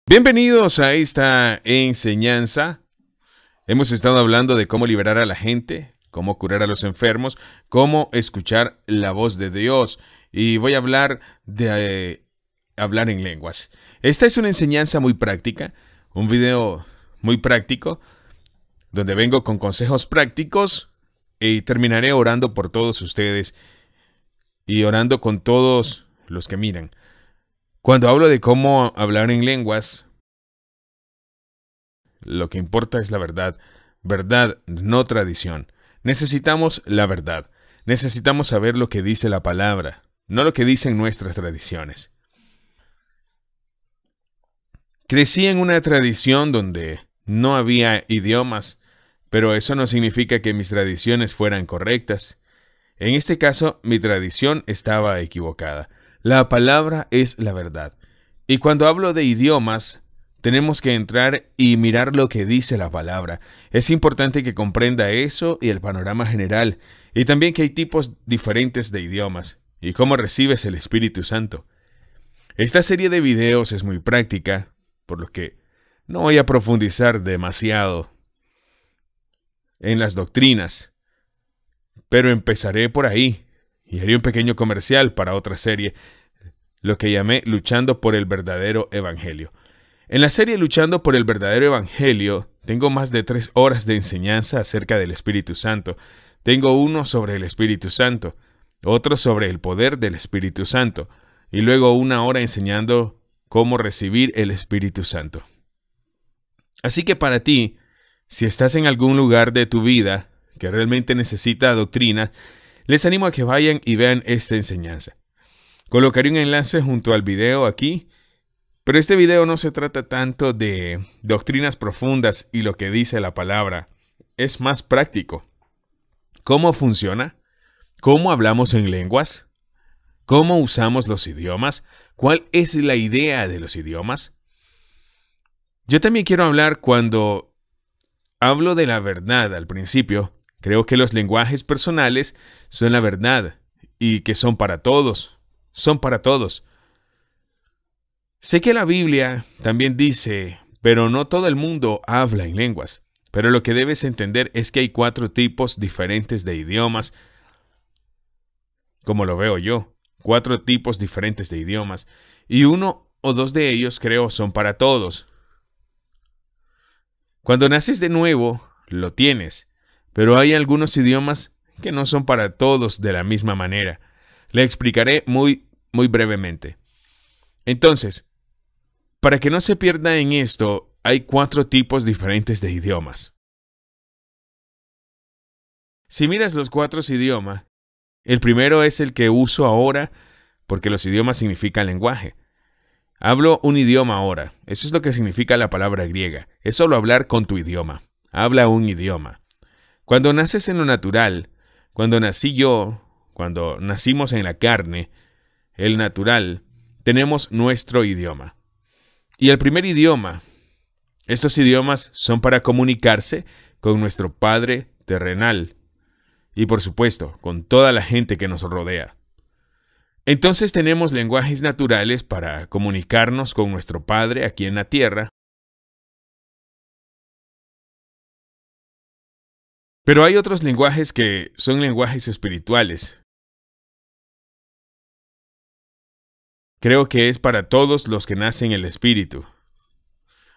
Bienvenidos a esta enseñanza. Hemos estado hablando de cómo liberar a la gente, cómo curar a los enfermos, cómo escuchar la voz de Dios. Y voy a hablar de hablar en lenguas. Esta es una enseñanza muy práctica, un video muy práctico, donde vengo con consejos prácticos y terminaré orando por todos ustedes y orando con todos los que miran. Cuando hablo de cómo hablar en lenguas, lo que importa es la verdad. Verdad, no tradición. Necesitamos la verdad. Necesitamos saber lo que dice la palabra, no lo que dicen nuestras tradiciones. Crecí en una tradición donde no había idiomas, pero eso no significa que mis tradiciones fueran correctas. En este caso, mi tradición estaba equivocada. La palabra es la verdad. Y cuando hablo de idiomas, tenemos que entrar y mirar lo que dice la palabra. Es importante que comprenda eso y el panorama general. Y también que hay tipos diferentes de idiomas. Y cómo recibes el Espíritu Santo. Esta serie de videos es muy práctica, por lo que no voy a profundizar demasiado en las doctrinas. Pero empezaré por ahí. Y haré un pequeño comercial para otra serie, lo que llamé Luchando por el Verdadero Evangelio. En la serie Luchando por el Verdadero Evangelio, tengo más de 3 horas de enseñanza acerca del Espíritu Santo. Tengo uno sobre el Espíritu Santo, otro sobre el poder del Espíritu Santo, y luego 1 hora enseñando cómo recibir el Espíritu Santo. Así que para ti, si estás en algún lugar de tu vida que realmente necesita doctrina, les animo a que vayan y vean esta enseñanza. Colocaré un enlace junto al video aquí, pero este video no se trata tanto de doctrinas profundas y lo que dice la palabra. Es más práctico. ¿Cómo funciona? ¿Cómo hablamos en lenguas? ¿Cómo usamos los idiomas? ¿Cuál es la idea de los idiomas? Yo también quiero hablar cuando hablo de la verdad al principio. Creo que los lenguajes personales son la verdad y que son para todos. Son para todos. Sé que la Biblia también dice, pero no todo el mundo habla en lenguas. Pero lo que debes entender es que hay 4 tipos diferentes de idiomas, como lo veo yo. 4 tipos diferentes de idiomas. Y 1 o 2 de ellos creo son para todos. Cuando naces de nuevo, lo tienes. Pero hay algunos idiomas que no son para todos de la misma manera. Le explicaré muy brevemente. Entonces, para que no se pierda en esto, hay 4 tipos diferentes de idiomas. Si miras los 4 idiomas, el primero es el que uso ahora, porque los idiomas significan lenguaje. Hablo un idioma ahora. Eso es lo que significa la palabra griega. Es solo hablar con tu idioma. Habla un idioma. Cuando naces en lo natural, cuando nací yo, cuando nacimos en la carne, el natural, tenemos nuestro idioma. Y el primer idioma, estos idiomas son para comunicarse con nuestro Padre terrenal y por supuesto con toda la gente que nos rodea. Entonces tenemos lenguajes naturales para comunicarnos con nuestro Padre aquí en la tierra. Pero hay otros lenguajes que son lenguajes espirituales. Creo que es para todos los que nacen en el Espíritu.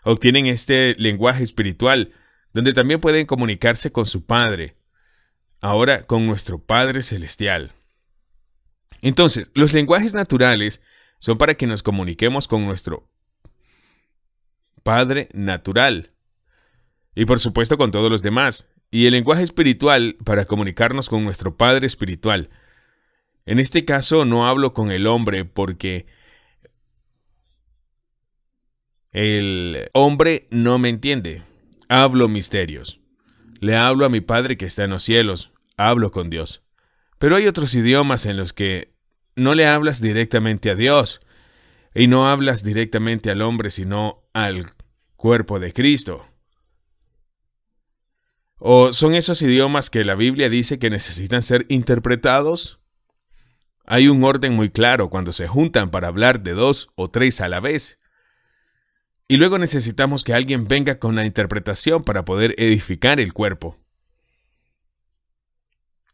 Obtienen este lenguaje espiritual, donde también pueden comunicarse con su Padre, ahora con nuestro Padre Celestial. Entonces, los lenguajes naturales son para que nos comuniquemos con nuestro Padre natural, y por supuesto con todos los demás. Y el lenguaje espiritual para comunicarnos con nuestro Padre espiritual. En este caso no hablo con el hombre porque el hombre no me entiende. Hablo misterios. Le hablo a mi Padre que está en los cielos. Hablo con Dios. Pero hay otros idiomas en los que no le hablas directamente a Dios. Y no hablas directamente al hombre, sino al cuerpo de Cristo. ¿O son esos idiomas que la Biblia dice que necesitan ser interpretados? Hay un orden muy claro cuando se juntan para hablar de 2 o 3 a la vez. Y luego necesitamos que alguien venga con la interpretación para poder edificar el cuerpo.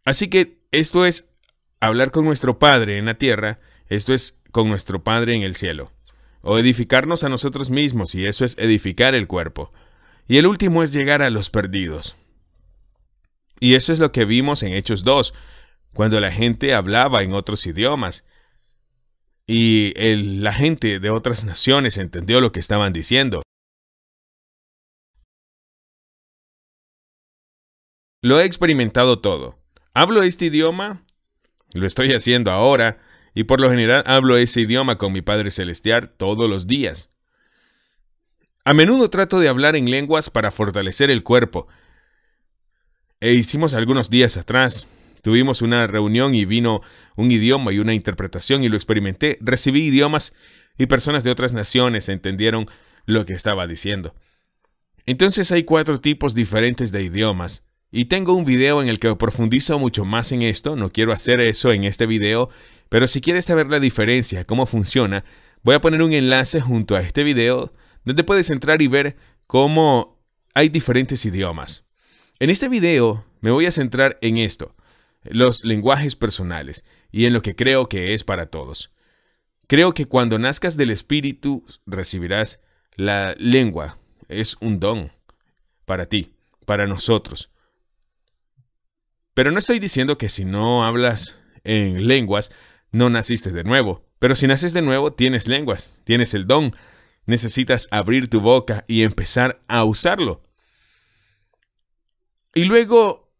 Así que esto es hablar con nuestro Padre en la tierra, esto es con nuestro Padre en el cielo. O edificarnos a nosotros mismos, y eso es edificar el cuerpo. Y el último es llegar a los perdidos. Y eso es lo que vimos en Hechos 2, cuando la gente hablaba en otros idiomas. Y la gente de otras naciones entendió lo que estaban diciendo. Lo he experimentado todo. ¿Hablo este idioma? Lo estoy haciendo ahora, y por lo general hablo ese idioma con mi Padre Celestial todos los días. A menudo trato de hablar en lenguas para fortalecer el cuerpo. Hicimos algunos días atrás. Tuvimos una reunión y vino un idioma y una interpretación y lo experimenté. Recibí idiomas y personas de otras naciones entendieron lo que estaba diciendo. Entonces hay 4 tipos diferentes de idiomas. Y tengo un video en el que profundizo mucho más en esto. No quiero hacer eso en este video, pero si quieres saber la diferencia, cómo funciona, voy a poner un enlace junto a este video donde puedes entrar y ver cómo hay diferentes idiomas. En este video me voy a centrar en esto, los lenguajes personales, y en lo que creo que es para todos. Creo que cuando nazcas del Espíritu recibirás la lengua. Es un don para ti, para nosotros. Pero no estoy diciendo que si no hablas en lenguas, no naciste de nuevo. Pero si naces de nuevo, tienes lenguas, tienes el don. Necesitas abrir tu boca y empezar a usarlo. Y luego,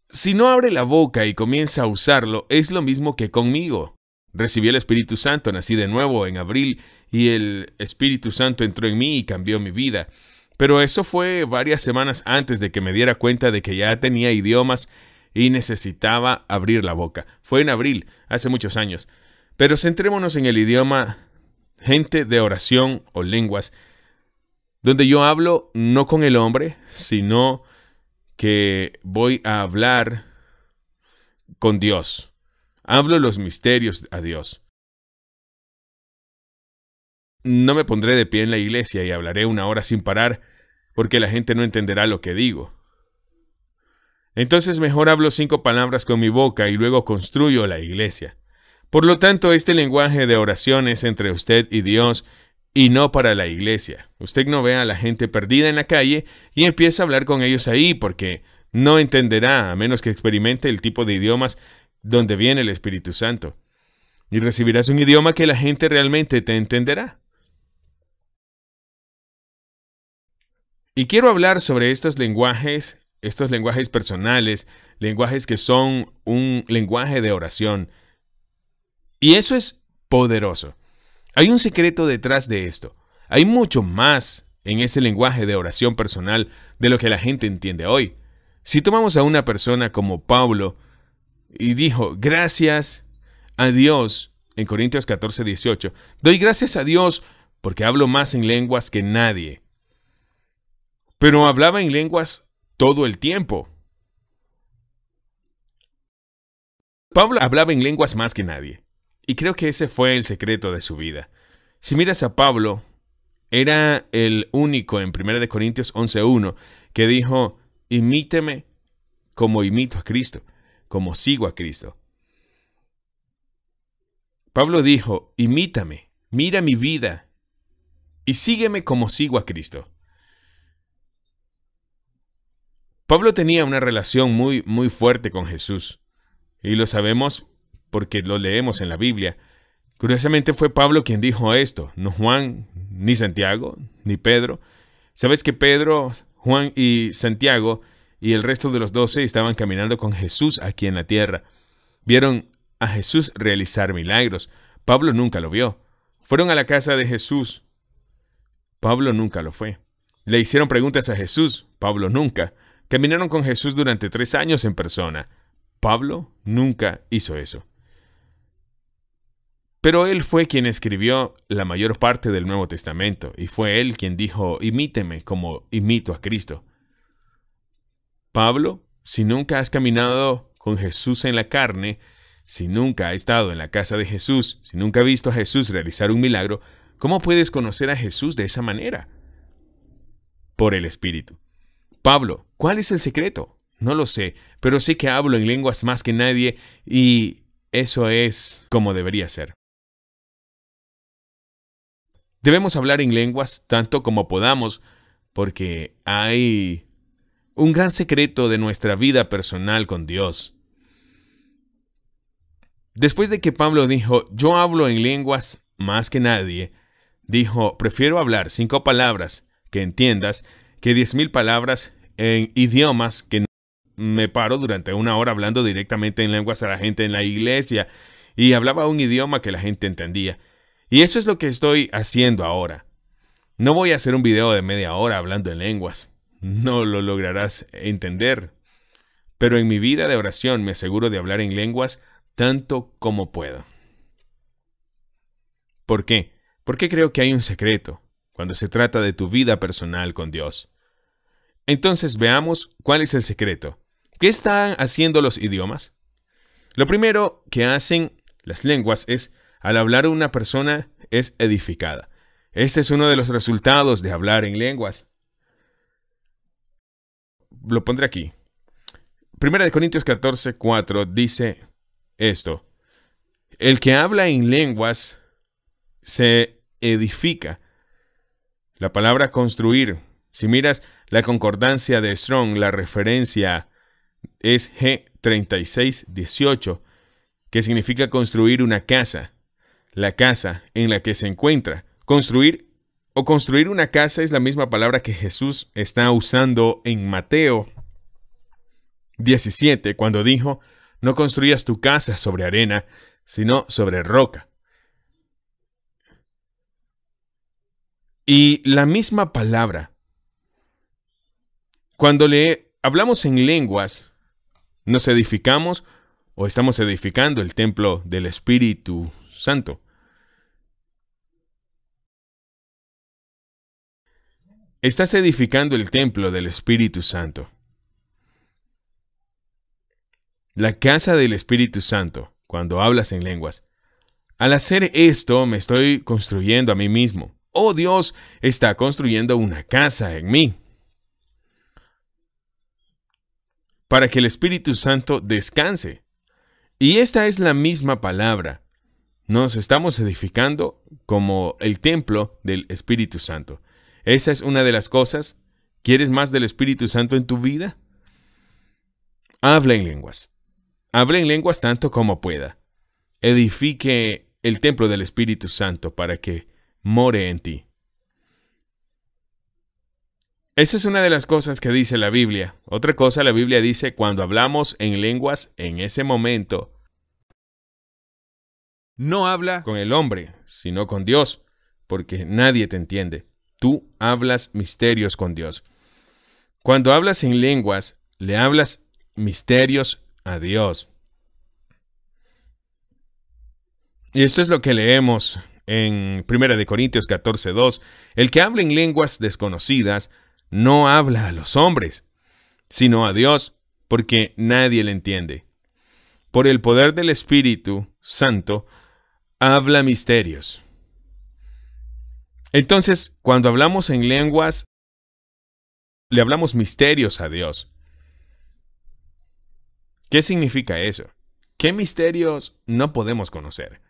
si no abre la boca y comienza a usarlo, es lo mismo que conmigo. Recibí el Espíritu Santo, nací de nuevo en abril y el Espíritu Santo entró en mí y cambió mi vida. Pero eso fue varias semanas antes de que me diera cuenta de que ya tenía idiomas y necesitaba abrir la boca. Fue en abril, hace muchos años. Pero centrémonos en el idioma gente de oración o lenguas, donde yo hablo no con el hombre, sino que voy a hablar con Dios. Hablo los misterios a Dios. No me pondré de pie en la iglesia y hablaré 1 hora sin parar, porque la gente no entenderá lo que digo. Entonces mejor hablo 5 palabras con mi boca y luego construyo la iglesia. Por lo tanto, este lenguaje de oración es entre usted y Dios y no para la iglesia. Usted no ve a la gente perdida en la calle y empieza a hablar con ellos ahí porque no entenderá a menos que experimente el tipo de idiomas donde viene el Espíritu Santo. Y recibirás un idioma que la gente realmente te entenderá. Y quiero hablar sobre estos lenguajes personales, lenguajes que son un lenguaje de oración. Y eso es poderoso. Hay un secreto detrás de esto. Hay mucho más en ese lenguaje de oración personal de lo que la gente entiende hoy. Si tomamos a una persona como Pablo y dijo, gracias a Dios, en Corintios 14:18, doy gracias a Dios porque hablo más en lenguas que nadie. Pero hablaba en lenguas todo el tiempo. Pablo hablaba en lenguas más que nadie. Y creo que ese fue el secreto de su vida. Si miras a Pablo, era el único en 1 Corintios 11:1 que dijo, imíteme como imito a Cristo, como sigo a Cristo. Pablo dijo, imítame, mira mi vida y sígueme como sigo a Cristo. Pablo tenía una relación muy fuerte con Jesús, y lo sabemos porque lo leemos en la Biblia. Curiosamente fue Pablo quien dijo esto, no Juan, ni Santiago, ni Pedro. ¿Sabes que Pedro, Juan y Santiago y el resto de los 12 estaban caminando con Jesús aquí en la tierra? Vieron a Jesús realizar milagros. Pablo nunca lo vio. Fueron a la casa de Jesús. Pablo nunca lo fue. Le hicieron preguntas a Jesús. Pablo nunca. Caminaron con Jesús durante 3 años en persona. Pablo nunca hizo eso. Pero él fue quien escribió la mayor parte del Nuevo Testamento, y fue él quien dijo, imíteme como imito a Cristo. Pablo, si nunca has caminado con Jesús en la carne, si nunca has estado en la casa de Jesús, si nunca has visto a Jesús realizar un milagro, ¿cómo puedes conocer a Jesús de esa manera? por el Espíritu. Pablo, ¿cuál es el secreto? No lo sé, pero sé que hablo en lenguas más que nadie y eso es como debería ser. Debemos hablar en lenguas tanto como podamos porque hay un gran secreto de nuestra vida personal con Dios. Después de que Pablo dijo, yo hablo en lenguas más que nadie, dijo, prefiero hablar 5 palabras que entiendas que 10,000 palabras en idiomas que me paro durante 1 hora hablando directamente en lenguas a la gente en la iglesia y hablaba un idioma que la gente entendía. Y eso es lo que estoy haciendo ahora. No voy a hacer un video de media hora hablando en lenguas. No lo lograrás entender. Pero en mi vida de oración me aseguro de hablar en lenguas tanto como puedo. ¿Por qué? Porque creo que hay un secreto cuando se trata de tu vida personal con Dios. Entonces veamos cuál es el secreto. ¿Qué están haciendo los idiomas? Lo primero que hacen las lenguas es, al hablar una persona, es edificada. Este es uno de los resultados de hablar en lenguas. Lo pondré aquí. 1 Corintios 14:4 dice esto. El que habla en lenguas se edifica. La palabra construir, si miras la concordancia de Strong, la referencia es G3618, que significa construir una casa, la casa en la que se encuentra. Construir o construir una casa es la misma palabra que Jesús está usando en Mateo 17, cuando dijo, no construyas tu casa sobre arena, sino sobre roca. Y la misma palabra, cuando hablamos en lenguas, nos edificamos o estamos edificando el templo del Espíritu Santo. Estás edificando el templo del Espíritu Santo. La casa del Espíritu Santo, cuando hablas en lenguas. Al hacer esto, me estoy construyendo a mí mismo. Oh, Dios está construyendo una casa en mí. Para que el Espíritu Santo descanse. Y esta es la misma palabra. Nos estamos edificando como el templo del Espíritu Santo. Esa es una de las cosas. ¿Quieres más del Espíritu Santo en tu vida? Habla en lenguas. Habla en lenguas tanto como pueda. Edifique el templo del Espíritu Santo para que more en ti. Esa es una de las cosas que dice la Biblia. Otra cosa, la Biblia dice, cuando hablamos en lenguas, en ese momento, no habla con el hombre, sino con Dios, porque nadie te entiende. Tú hablas misterios con Dios. Cuando hablas en lenguas, le hablas misterios a Dios. Y esto es lo que leemos en 1 Corintios 14:2. El que habla en lenguas desconocidas no habla a los hombres, sino a Dios, porque nadie le entiende. Por el poder del Espíritu Santo, habla misterios. Entonces, cuando hablamos en lenguas, le hablamos misterios a Dios. ¿Qué significa eso? ¿Qué misterios no podemos conocer?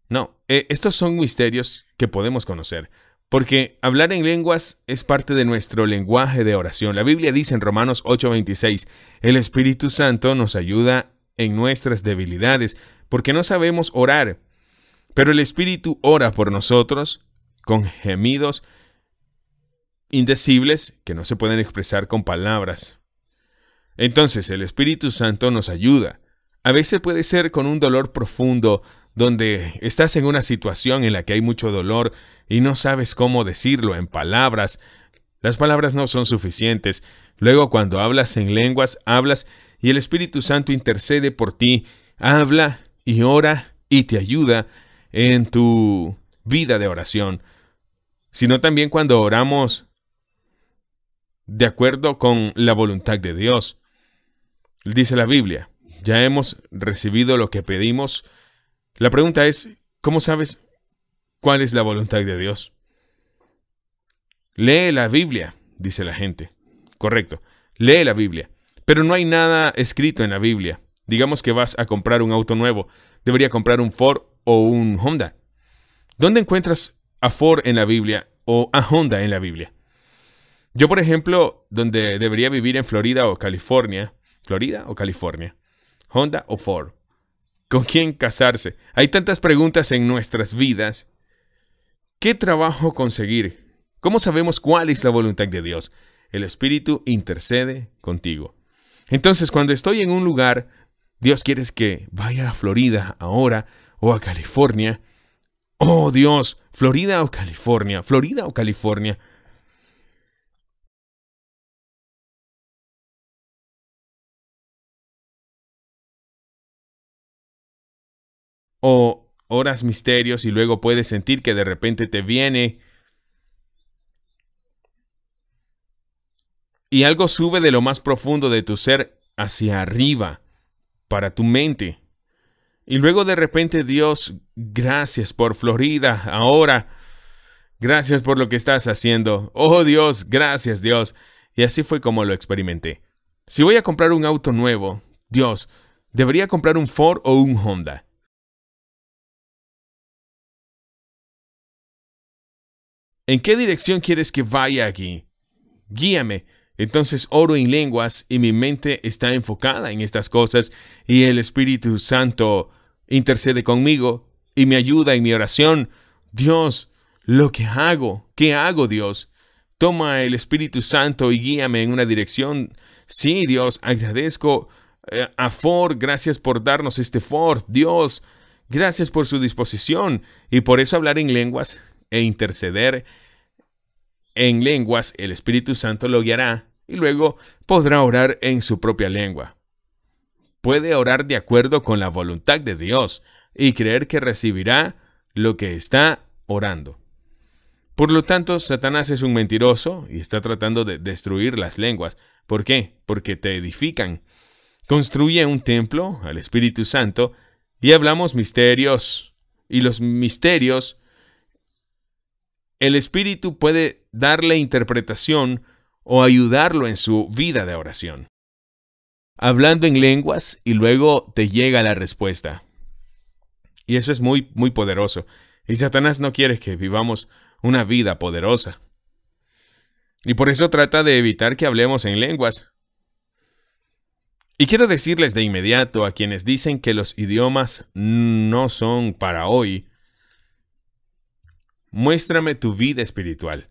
No, estos son misterios que podemos conocer, porque hablar en lenguas es parte de nuestro lenguaje de oración. La Biblia dice en Romanos 8:26, el Espíritu Santo nos ayuda en nuestras debilidades, porque no sabemos orar, pero el Espíritu ora por nosotros con gemidos indecibles que no se pueden expresar con palabras. Entonces, el Espíritu Santo nos ayuda. A veces puede ser con un dolor profundo, donde estás en una situación en la que hay mucho dolor y no sabes cómo decirlo en palabras. Las palabras no son suficientes. Luego, cuando hablas en lenguas, hablas y el Espíritu Santo intercede por ti, habla y ora y te ayuda en tu vida de oración. Sino también cuando oramos de acuerdo con la voluntad de Dios. Dice la Biblia, ya hemos recibido lo que pedimos. La pregunta es, ¿cómo sabes cuál es la voluntad de Dios? Lee la Biblia, dice la gente. Correcto, lee la Biblia. Pero no hay nada escrito en la Biblia. Digamos que vas a comprar un auto nuevo. Debería comprar un Ford o un Honda. ¿Dónde encuentras a Ford en la Biblia o a Honda en la Biblia? Yo, por ejemplo, donde debería vivir en Florida o California. ¿Florida o California? ¿Honda o Ford? ¿Con quién casarse? Hay tantas preguntas en nuestras vidas. ¿Qué trabajo conseguir? ¿Cómo sabemos cuál es la voluntad de Dios? El Espíritu intercede contigo. Entonces, cuando estoy en un lugar, Dios quiere que vaya a Florida ahora o a California. Oh Dios, Florida o California, Florida o California. O oras misterios y luego puedes sentir que de repente te viene y algo sube de lo más profundo de tu ser hacia arriba para tu mente. Y luego de repente, Dios, gracias por Florida ahora. Gracias por lo que estás haciendo. Oh Dios, gracias Dios. Y así fue como lo experimenté. Si voy a comprar un auto nuevo, Dios, ¿debería comprar un Ford o un Honda? ¿En qué dirección quieres que vaya aquí? Guíame. Entonces oro en lenguas y mi mente está enfocada en estas cosas y el Espíritu Santo intercede conmigo y me ayuda en mi oración. Dios, lo que hago, ¿qué hago, Dios? Toma el Espíritu Santo y guíame en una dirección. Sí, Dios, agradezco a Ford, gracias por darnos este Ford. Dios, gracias por su disposición y por eso hablar en lenguas e interceder en lenguas, el Espíritu Santo lo guiará y luego podrá orar en su propia lengua. Puede orar de acuerdo con la voluntad de Dios y creer que recibirá lo que está orando. Por lo tanto, Satanás es un mentiroso y está tratando de destruir las lenguas. ¿Por qué? Porque te edifican. Construye un templo al Espíritu Santo y hablamos misterios. Y los misterios, el Espíritu puede darle interpretación o ayudarlo en su vida de oración. Hablando en lenguas y luego te llega la respuesta. Y eso es muy, muy poderoso. Y Satanás no quiere que vivamos una vida poderosa. Y por eso trata de evitar que hablemos en lenguas. Y quiero decirles de inmediato a quienes dicen que los idiomas no son para hoy, muéstrame tu vida espiritual.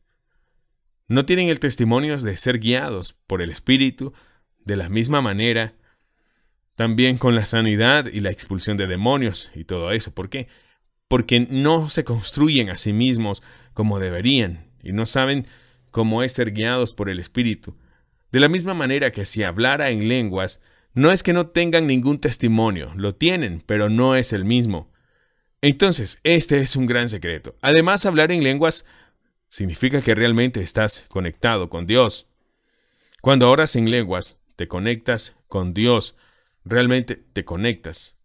No tienen el testimonio de ser guiados por el Espíritu de la misma manera, también con la sanidad y la expulsión de demonios y todo eso. ¿Por qué? Porque no se construyen a sí mismos como deberían y no saben cómo es ser guiados por el Espíritu. De la misma manera que si hablara en lenguas, no es que no tengan ningún testimonio, lo tienen, pero no es el mismo. Entonces, este es un gran secreto. Además, hablar en lenguas significa que realmente estás conectado con Dios. Cuando oras en lenguas, te conectas con Dios. Realmente te conectas.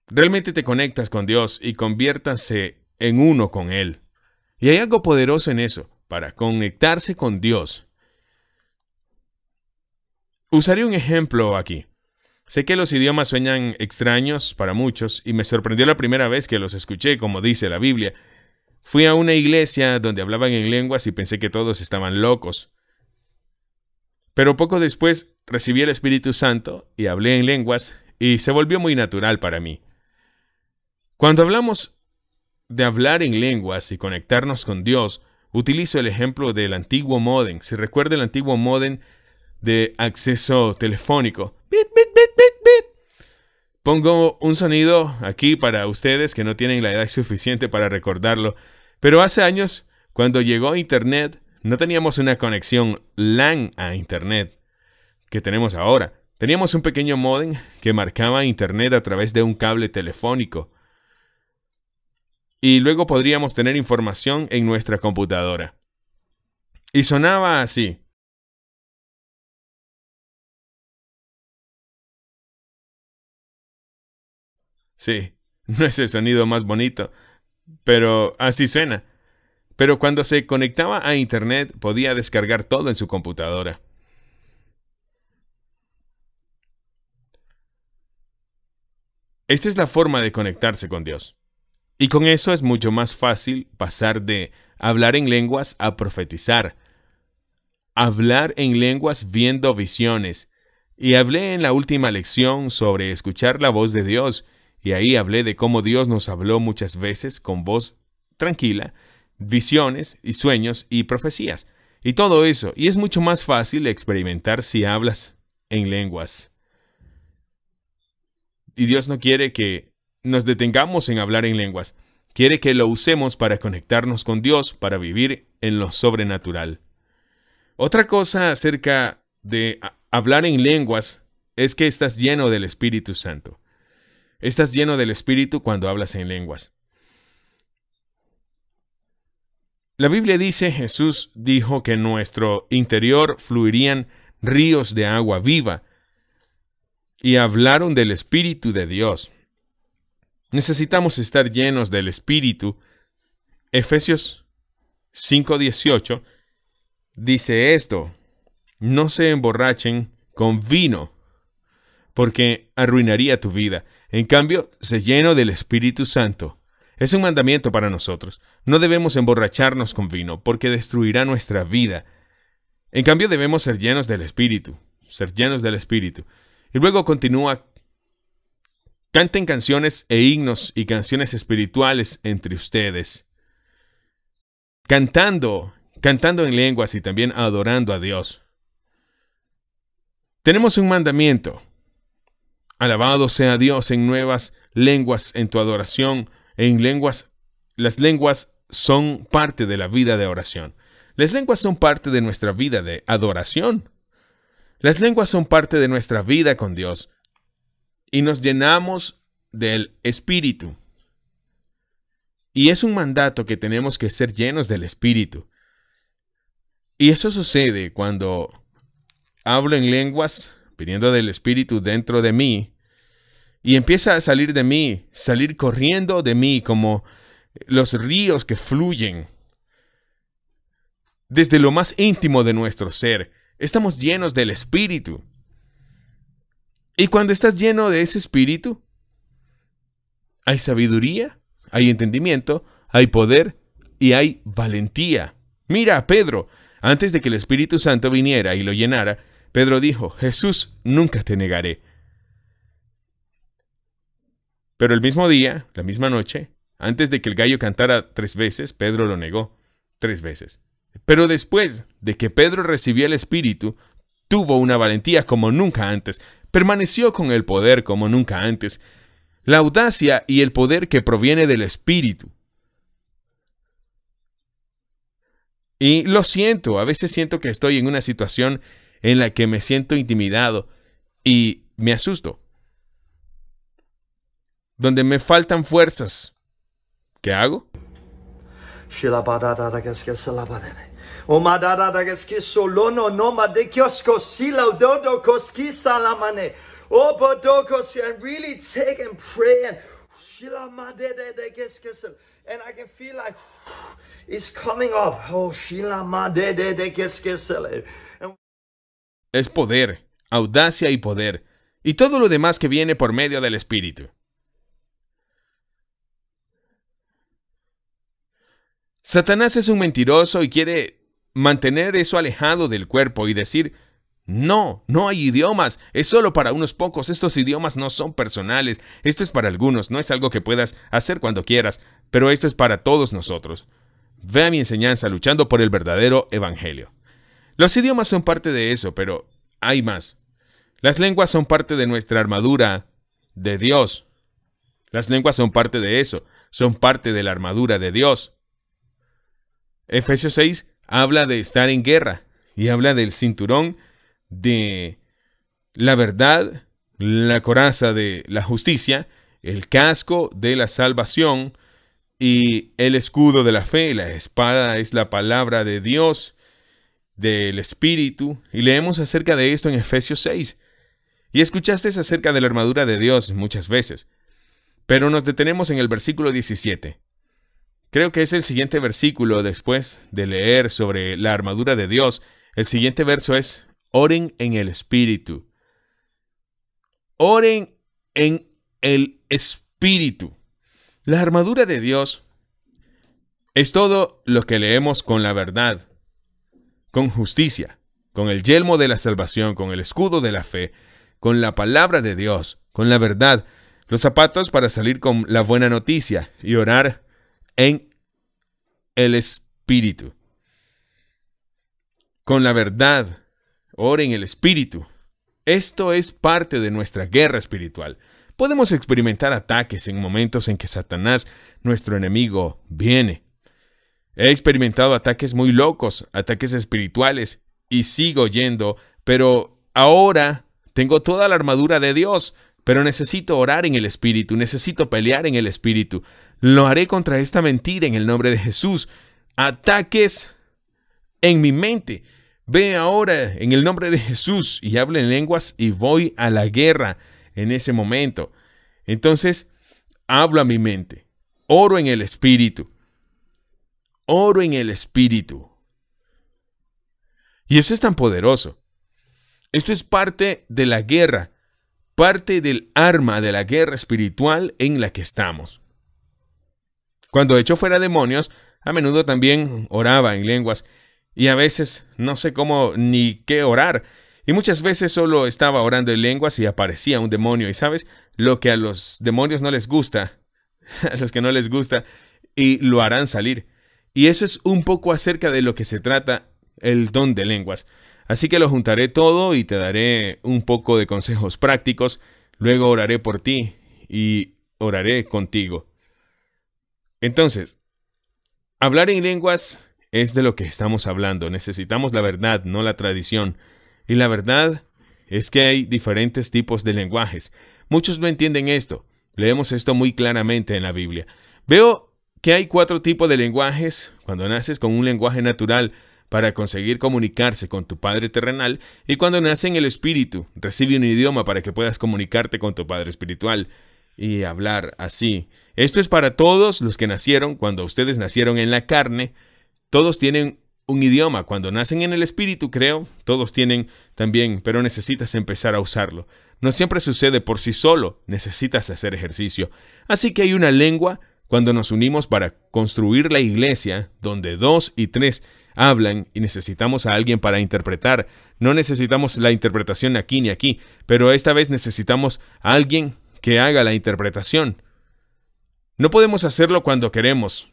Realmente te conectas con Dios y conviértase en uno con Él. Y hay algo poderoso en eso, para conectarse con Dios. Usaré un ejemplo aquí. Sé que los idiomas suenan extraños para muchos y me sorprendió la primera vez que los escuché, como dice la Biblia. Fui a una iglesia donde hablaban en lenguas y pensé que todos estaban locos. Pero poco después recibí el Espíritu Santo y hablé en lenguas y se volvió muy natural para mí. Cuando hablamos de hablar en lenguas y conectarnos con Dios, utilizo el ejemplo del antiguo módem. Si recuerda el antiguo módem de acceso telefónico. Bit, bit, bit, bit, bit. Pongo un sonido aquí para ustedes que no tienen la edad suficiente para recordarlo. Pero hace años, cuando llegó Internet, no teníamos una conexión LAN a Internet que tenemos ahora. Teníamos un pequeño módem que marcaba Internet a través de un cable telefónico. Y luego podríamos tener información en nuestra computadora. Y sonaba así. Sí, no es el sonido más bonito, pero así suena. pero cuando se conectaba a Internet podía descargar todo en su computadora. Esta es la forma de conectarse con Dios. Y con eso es mucho más fácil pasar de hablar en lenguas a profetizar. Hablar en lenguas viendo visiones. Y hablé en la última lección sobre escuchar la voz de Dios. Y ahí hablé de cómo Dios nos habló muchas veces con voz tranquila, visiones y sueños y profecías. Y todo eso. Y es mucho más fácil experimentar si hablas en lenguas. Y Dios no quiere que nos detengamos en hablar en lenguas. Quiere que lo usemos para conectarnos con Dios, para vivir en lo sobrenatural. Otra cosa acerca de hablar en lenguas es que estás lleno del Espíritu Santo. Estás lleno del Espíritu cuando hablas en lenguas. La Biblia dice, Jesús dijo que en nuestro interior fluirían ríos de agua viva. Y hablaron del Espíritu de Dios. Necesitamos estar llenos del Espíritu. Efesios 5:18 dice esto: no se emborrachen con vino, porque arruinaría tu vida. En cambio, se lleno del Espíritu Santo. Es un mandamiento para nosotros. No debemos emborracharnos con vino, porque destruirá nuestra vida. En cambio, debemos ser llenos del Espíritu. Ser llenos del Espíritu. Y luego continúa: canten canciones e himnos y canciones espirituales entre ustedes. Cantando en lenguas y también adorando a Dios. Tenemos un mandamiento. Alabado sea Dios en nuevas lenguas en tu adoración. En lenguas, las lenguas son parte de la vida de oración. Las lenguas son parte de nuestra vida de adoración. Las lenguas son parte de nuestra vida con Dios y nos llenamos del Espíritu. Y es un mandato que tenemos que ser llenos del Espíritu. Y eso sucede cuando hablo en lenguas, viniendo del Espíritu dentro de mí, y empieza a salir de mí, salir corriendo de mí como los ríos que fluyen desde lo más íntimo de nuestro ser. Estamos llenos del Espíritu. Y cuando estás lleno de ese Espíritu, hay sabiduría, hay entendimiento, hay poder y hay valentía. Mira a Pedro. Antes de que el Espíritu Santo viniera y lo llenara, Pedro dijo: Jesús, nunca te negaré. Pero el mismo día, la misma noche, antes de que el gallo cantara 3 veces, Pedro lo negó 3 veces. Pero después de que Pedro recibió el Espíritu, tuvo una valentía como nunca antes, permaneció con el poder como nunca antes, la audacia y el poder que proviene del Espíritu. Y lo siento, a veces siento que estoy en una situación en la que me siento intimidado y me asusto, donde me faltan fuerzas. ¿Qué hago? And really take and pray and I can feel like it's coming up. Es poder, audacia y poder, y todo lo demás que viene por medio del Espíritu. Satanás es un mentiroso y quiere mantener eso alejado del cuerpo y decir: no hay idiomas, es solo para unos pocos, estos idiomas no son personales, esto es para algunos, no es algo que puedas hacer cuando quieras, pero esto es para todos nosotros. Ve a mi enseñanza luchando por el verdadero evangelio. Los idiomas son parte de eso, pero hay más. Las lenguas son parte de nuestra armadura de Dios. Las lenguas son parte de eso, son parte de la armadura de Dios. Efesios 6 habla de estar en guerra y habla del cinturón de la verdad, la coraza de la justicia, el casco de la salvación y el escudo de la fe. La espada es la palabra de Dios, del Espíritu, y leemos acerca de esto en Efesios 6. Y escuchaste acerca de la armadura de Dios muchas veces, pero nos detenemos en el versículo 17. Creo que es el siguiente versículo después de leer sobre la armadura de Dios. El siguiente verso es: oren en el Espíritu. Oren en el Espíritu. La armadura de Dios es todo lo que leemos con la verdad, con justicia, con el yelmo de la salvación, con el escudo de la fe, con la palabra de Dios, con la verdad, los zapatos para salir con la buena noticia y orar en el Espíritu. Con la verdad, ore en el Espíritu. Esto es parte de nuestra guerra espiritual. Podemos experimentar ataques en momentos en que Satanás, nuestro enemigo, viene. He experimentado ataques muy locos, ataques espirituales, y sigo yendo, pero ahora tengo toda la armadura de Dios, pero necesito orar en el Espíritu, necesito pelear en el Espíritu. Lo haré contra esta mentira en el nombre de Jesús. Ataques en mi mente. Ve ahora en el nombre de Jesús y hablo en lenguas y voy a la guerra en ese momento. Entonces, hablo a mi mente. Oro en el Espíritu. Oro en el Espíritu. Y eso es tan poderoso. Esto es parte de la guerra, parte del arma de la guerra espiritual en la que estamos. Cuando echo fuera demonios, a menudo también oraba en lenguas y a veces no sé cómo ni qué orar. Y muchas veces solo estaba orando en lenguas y aparecía un demonio. Y ¿sabes? Lo que a los demonios no les gusta, a los que no les gusta, y lo harán salir. Y eso es un poco acerca de lo que se trata el don de lenguas. Así que lo juntaré todo y te daré un poco de consejos prácticos. Luego oraré por ti y oraré contigo. Entonces, hablar en lenguas es de lo que estamos hablando. Necesitamos la verdad, no la tradición. Y la verdad es que hay diferentes tipos de lenguajes. Muchos no entienden esto. Leemos esto muy claramente en la Biblia. Veo que hay 4 tipos de lenguajes cuando naces con un lenguaje natural para conseguir comunicarse con tu Padre terrenal, y cuando nace en el Espíritu, recibe un idioma para que puedas comunicarte con tu Padre espiritual y hablar así. Esto es para todos los que nacieron. Cuando ustedes nacieron en la carne, todos tienen un idioma. Cuando nacen en el Espíritu, creo, todos tienen también, pero necesitas empezar a usarlo. No siempre sucede por sí solo, necesitas hacer ejercicio. Así que hay una lengua cuando nos unimos para construir la iglesia, donde 2 y 3 hablan y necesitamos a alguien para interpretar. No necesitamos la interpretación aquí ni aquí, pero esta vez necesitamos a alguien que haga la interpretación. No podemos hacerlo cuando queremos.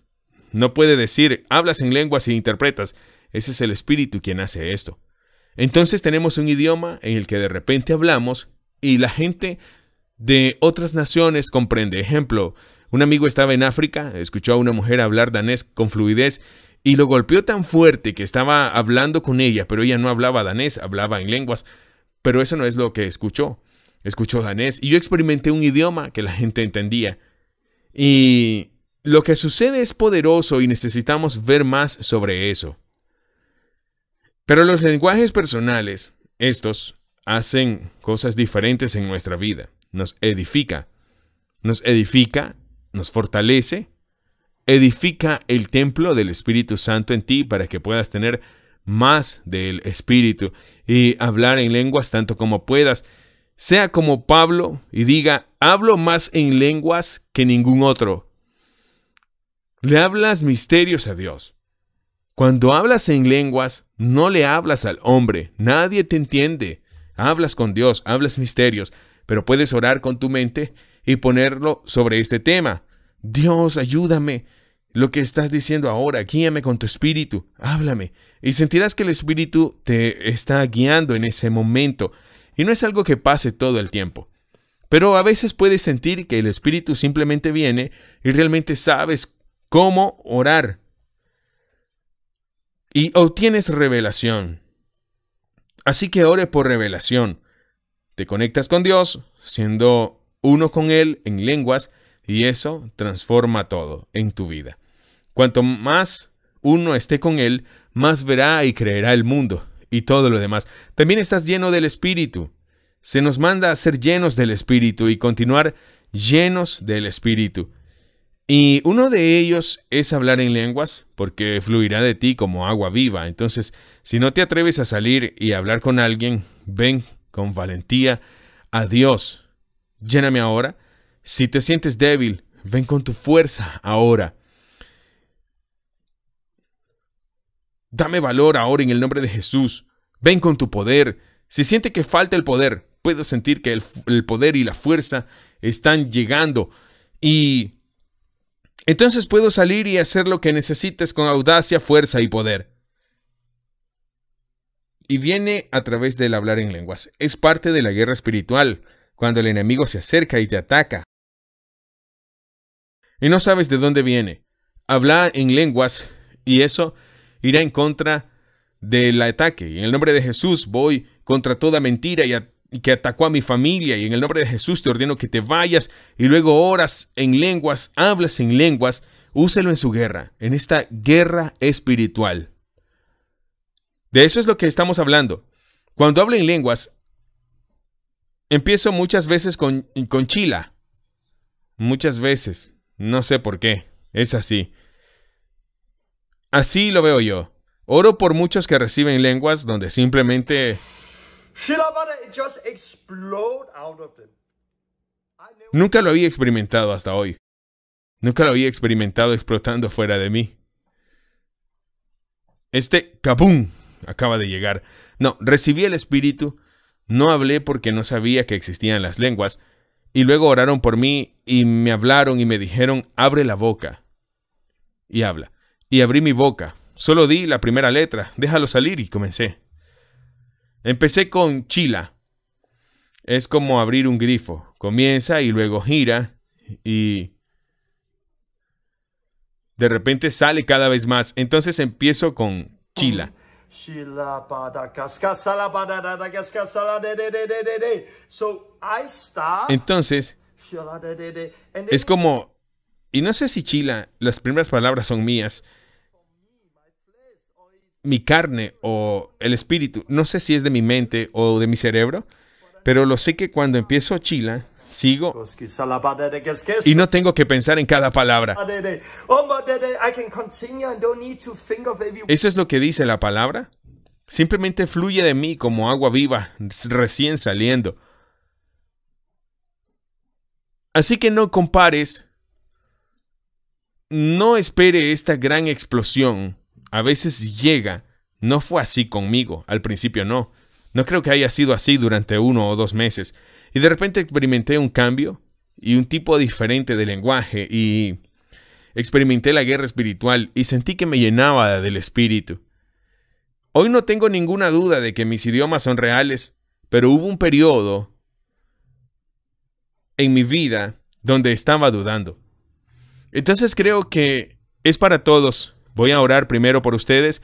No puede decir, hablas en lenguas e interpretas. Ese es el Espíritu quien hace esto. Entonces tenemos un idioma en el que de repente hablamos y la gente de otras naciones comprende. Ejemplo, un amigo estaba en África, escuchó a una mujer hablar danés con fluidez y lo golpeó tan fuerte que estaba hablando con ella, pero ella no hablaba danés, hablaba en lenguas. Pero eso no es lo que escuchó. Escuchó danés y yo experimenté un idioma que la gente entendía. Y lo que sucede es poderoso y necesitamos ver más sobre eso. Pero los lenguajes personales, estos, hacen cosas diferentes en nuestra vida. Nos edifica, nos fortalece, edifica el templo del Espíritu Santo en ti para que puedas tener más del Espíritu y hablar en lenguas tanto como puedas. Sea como Pablo y diga, hablo más en lenguas que ningún otro. Le hablas misterios a Dios. Cuando hablas en lenguas, no le hablas al hombre. Nadie te entiende. Hablas con Dios, hablas misterios, pero puedes orar con tu mente y ponerlo sobre este tema. Dios, ayúdame. Lo que estás diciendo ahora, guíame con tu espíritu. Háblame. Y sentirás que el Espíritu te está guiando en ese momento. Y no es algo que pase todo el tiempo. Pero a veces puedes sentir que el Espíritu simplemente viene y realmente sabes cómo orar. Y obtienes revelación. Así que ore por revelación. Te conectas con Dios, siendo uno con Él en lenguas, y eso transforma todo en tu vida. Cuanto más uno esté con Él, más verá y creerá el mundo y todo lo demás. También estás lleno del Espíritu. Se nos manda a ser llenos del Espíritu y continuar llenos del Espíritu. Y uno de ellos es hablar en lenguas, porque fluirá de ti como agua viva. Entonces, si no te atreves a salir y hablar con alguien, ven con valentía a Dios. Lléname ahora. Si te sientes débil, ven con tu fuerza ahora. Dame valor ahora en el nombre de Jesús. Ven con tu poder. Si siente que falta el poder, puedo sentir que el poder y la fuerza están llegando. Y entonces puedo salir y hacer lo que necesites con audacia, fuerza y poder. Y viene a través del hablar en lenguas. Es parte de la guerra espiritual, cuando el enemigo se acerca y te ataca. Y no sabes de dónde viene. Habla en lenguas y eso irá en contra del ataque. Y en el nombre de Jesús voy contra toda mentira y que atacó a mi familia. Y en el nombre de Jesús te ordeno que te vayas y luego oras en lenguas, hablas en lenguas. Úselo en su guerra, en esta guerra espiritual. De eso es lo que estamos hablando. Cuando hablo en lenguas, empiezo muchas veces con chila. Muchas veces. No sé por qué. Es así. Así lo veo yo. Oro por muchos que reciben lenguas donde simplemente nunca lo había experimentado hasta hoy. Nunca lo había experimentado explotando fuera de mí. ¡Kabum! Acaba de llegar. No, recibí el Espíritu. No hablé porque no sabía que existían las lenguas. Y luego oraron por mí y me hablaron y me dijeron, abre la boca. Y habla. Y abrí mi boca. Solo di la primera letra. Déjalo salir y comencé. Empecé con chila. Es como abrir un grifo. Comienza y luego gira y de repente sale cada vez más. Entonces empiezo con chila. Entonces es como, y no sé si chila, las primeras palabras son mías, mi carne o el espíritu, no sé si es de mi mente o de mi cerebro, pero lo sé que cuando empiezo chila, sigo y no tengo que pensar en cada palabra. Eso es lo que dice la palabra. Simplemente fluye de mí como agua viva, recién saliendo. Así que no compares, no espere esta gran explosión. A veces llega. No fue así conmigo, al principio no. No creo que haya sido así durante 1 o 2 meses. Y de repente experimenté un cambio y un tipo diferente de lenguaje y experimenté la guerra espiritual y sentí que me llenaba del espíritu. Hoy no tengo ninguna duda de que mis idiomas son reales, pero hubo un periodo en mi vida donde estaba dudando. Entonces creo que es para todos. Voy a orar primero por ustedes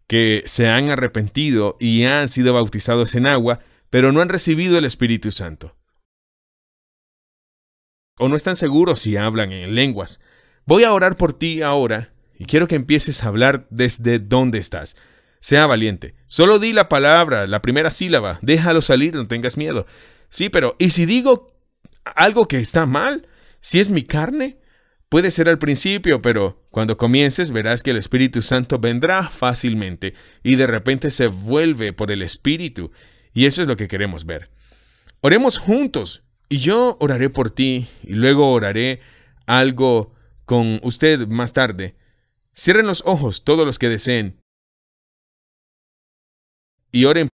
que se han arrepentido y han sido bautizados en agua, pero no han recibido el Espíritu Santo. O no están seguros si hablan en lenguas. Voy a orar por ti ahora y quiero que empieces a hablar desde donde estás. Sea valiente. Solo di la palabra, la primera sílaba. Déjalo salir, no tengas miedo. Sí, pero ¿y si digo algo que está mal? Si es mi carne, puede ser al principio, pero cuando comiences verás que el Espíritu Santo vendrá fácilmente y de repente se vuelve por el Espíritu. Y eso es lo que queremos ver. Oremos juntos y yo oraré por ti y luego oraré algo con usted más tarde. Cierren los ojos todos los que deseen y oren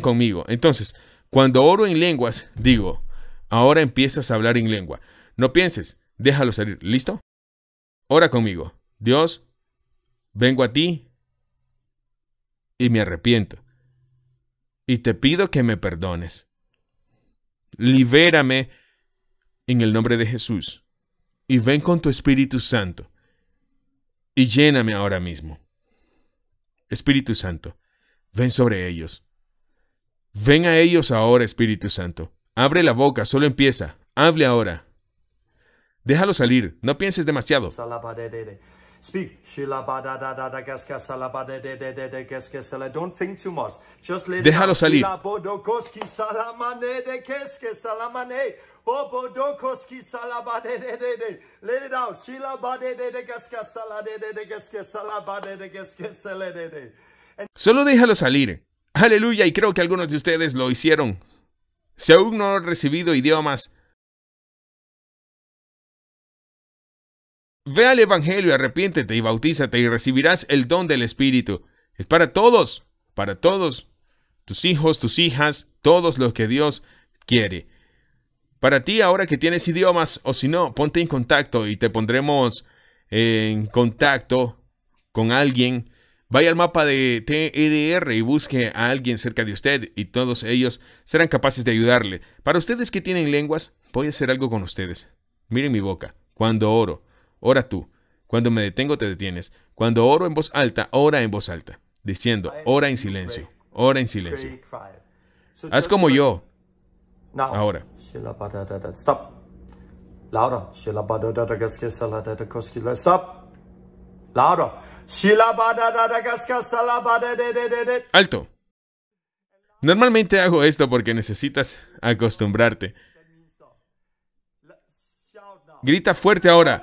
conmigo. Entonces, cuando oro en lenguas, digo, ahora empiezas a hablar en lengua. No pienses, déjalo salir. ¿Listo? Ora conmigo. Dios, vengo a ti y me arrepiento. Y te pido que me perdones. Libérame en el nombre de Jesús. Y ven con tu Espíritu Santo. Y lléname ahora mismo. Espíritu Santo, ven sobre ellos. Ven a ellos ahora, Espíritu Santo. Abre la boca, solo empieza. Hable ahora. Déjalo salir, no pienses demasiado. Speak. Don't think too much. Just let Déjalo salir. Bobo dokoski salabade de. Let it out. Shilabade de gaska salade de gaska salabade de gaska salade de. Solo déjalo salir. Aleluya, y creo que algunos de ustedes lo hicieron. Si aún no has recibido idiomas, ve al Evangelio, arrepiéntete y bautízate y recibirás el don del Espíritu. Es para todos, tus hijos, tus hijas, todos los que Dios quiere. Para ti ahora que tienes idiomas, o si no, ponte en contacto y te pondremos en contacto con alguien. Vaya al mapa de TRR y busque a alguien cerca de usted y todos ellos serán capaces de ayudarle. Para ustedes que tienen lenguas, voy a hacer algo con ustedes. Miren mi boca. Cuando oro, ora tú. Cuando me detengo, te detienes. Cuando oro en voz alta, ora en voz alta. Diciendo, ora en silencio, ora en silencio. Haz como yo. Ahora. Stop. Louder. Stop. Louder. Alto. Normalmente hago esto porque necesitas acostumbrarte. Grita fuerte ahora.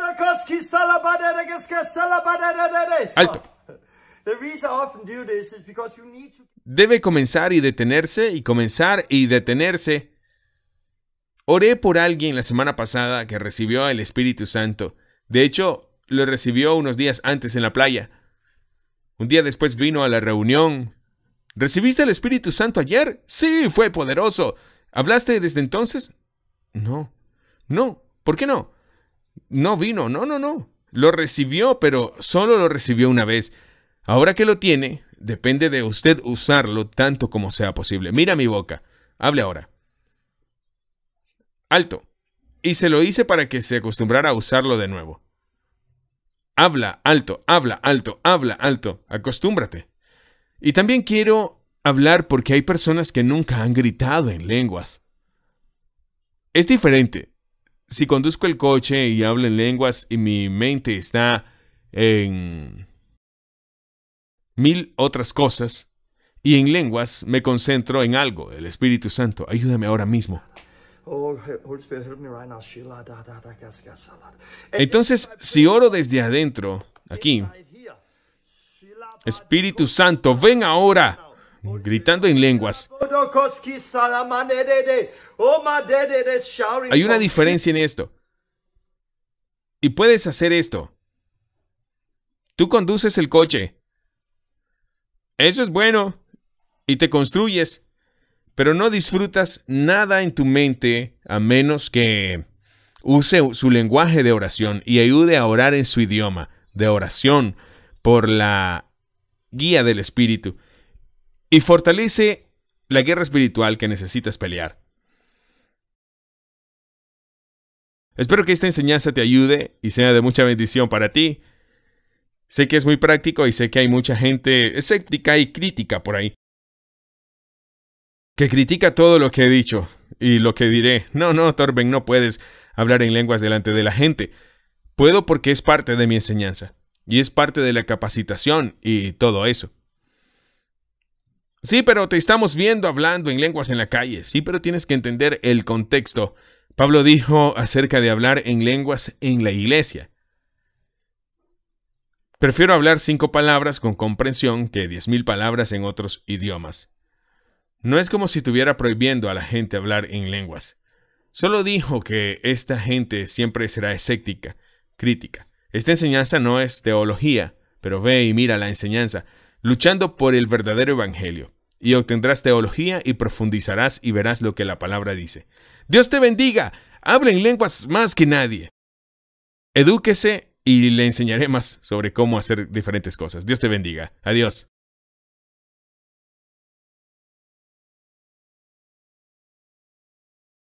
Alto. Debe comenzar y detenerse y comenzar y detenerse. Oré por alguien la semana pasada que recibió el Espíritu Santo. De hecho, lo recibió unos días antes en la playa. Un día después vino a la reunión. ¿Recibiste el Espíritu Santo ayer? Sí, fue poderoso. ¿Hablaste desde entonces? No. ¿Por qué no? No vino, no. Lo recibió, pero solo lo recibió una vez. Ahora que lo tiene, depende de usted usarlo tanto como sea posible. Mira mi boca. Hable ahora. Alto. Y se lo hice para que se acostumbrara a usarlo de nuevo. Habla alto, habla alto, habla alto. Acostúmbrate. Y también quiero hablar porque hay personas que nunca han gritado en lenguas. Es diferente. Si conduzco el coche y hablo en lenguas y mi mente está en 1000 otras cosas y en lenguas me concentro en algo, el Espíritu Santo, ayúdame ahora mismo. Entonces, si oro desde adentro, aquí, Espíritu Santo, ven ahora, gritando en lenguas. Hay una diferencia en esto. Y puedes hacer esto. Tú conduces el coche. Eso es bueno. Y te construyes. Pero no disfrutas nada en tu mente a menos que use su lenguaje de oración y ayude a orar en su idioma de oración por la guía del Espíritu y fortalece la guerra espiritual que necesitas pelear. Espero que esta enseñanza te ayude y sea de mucha bendición para ti. Sé que es muy práctico y sé que hay mucha gente escéptica y crítica por ahí, que critica todo lo que he dicho y lo que diré. No, Torben, no puedes hablar en lenguas delante de la gente. Puedo porque es parte de mi enseñanza y es parte de la capacitación y todo eso. Sí, pero te estamos viendo hablando en lenguas en la calle. Sí, pero tienes que entender el contexto. Pablo dijo acerca de hablar en lenguas en la iglesia. Prefiero hablar 5 palabras con comprensión que 10,000 palabras en otros idiomas. No es como si estuviera prohibiendo a la gente hablar en lenguas. Solo dijo que esta gente siempre será escéptica, crítica. Esta enseñanza no es teología, pero ve y mira la enseñanza, luchando por el verdadero evangelio. Y obtendrás teología y profundizarás y verás lo que la palabra dice. Dios te bendiga. Habla en lenguas más que nadie. Edúquese y le enseñaré más sobre cómo hacer diferentes cosas. Dios te bendiga. Adiós.